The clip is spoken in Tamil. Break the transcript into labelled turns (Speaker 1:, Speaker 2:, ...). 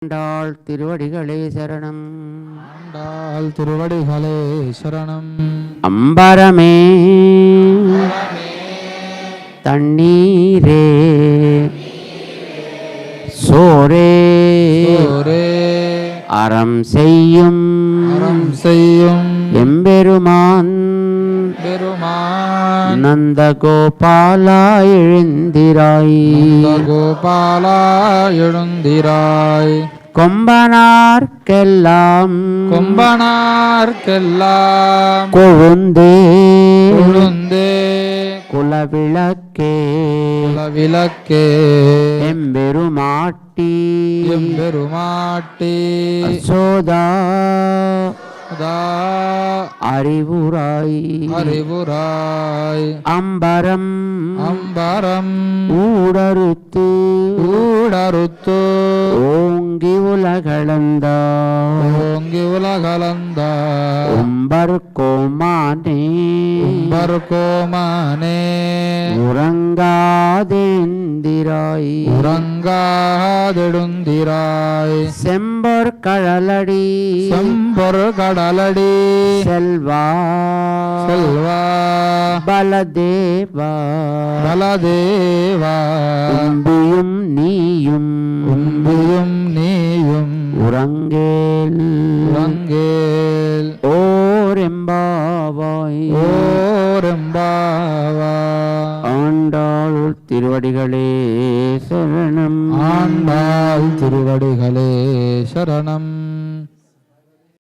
Speaker 1: ஆண்டாள் திருவடிகளே சரணம்.
Speaker 2: ஆண்டாள் திருவடிகளே சரணம்.
Speaker 1: அம்பரமே தண்ணீரே சோரே அறம் செய்யும் எம்பெருமான் நந்தகோபாலா எழுந்திராய் கொம்பனார்க்கெல்லாம் கொழுந்தே குலவிளக்கே எம்பெருமாட்டி அசோதா அறிவுராய் அம்பரம் ஊடறுத்து ஓங்கி உலகளந்த உம்பர் கோமானே உறங்காதெழுந்திராய் செம்பொர் கடலடி செல்வா பலதேவா உம்பியும் நீயும் உறங்கேல் ஓரெம்பாவாய் ஆண்டாள் திருவடிகளே சரணம்.
Speaker 2: ஆண்டாள் திருவடிகளே சரணம்.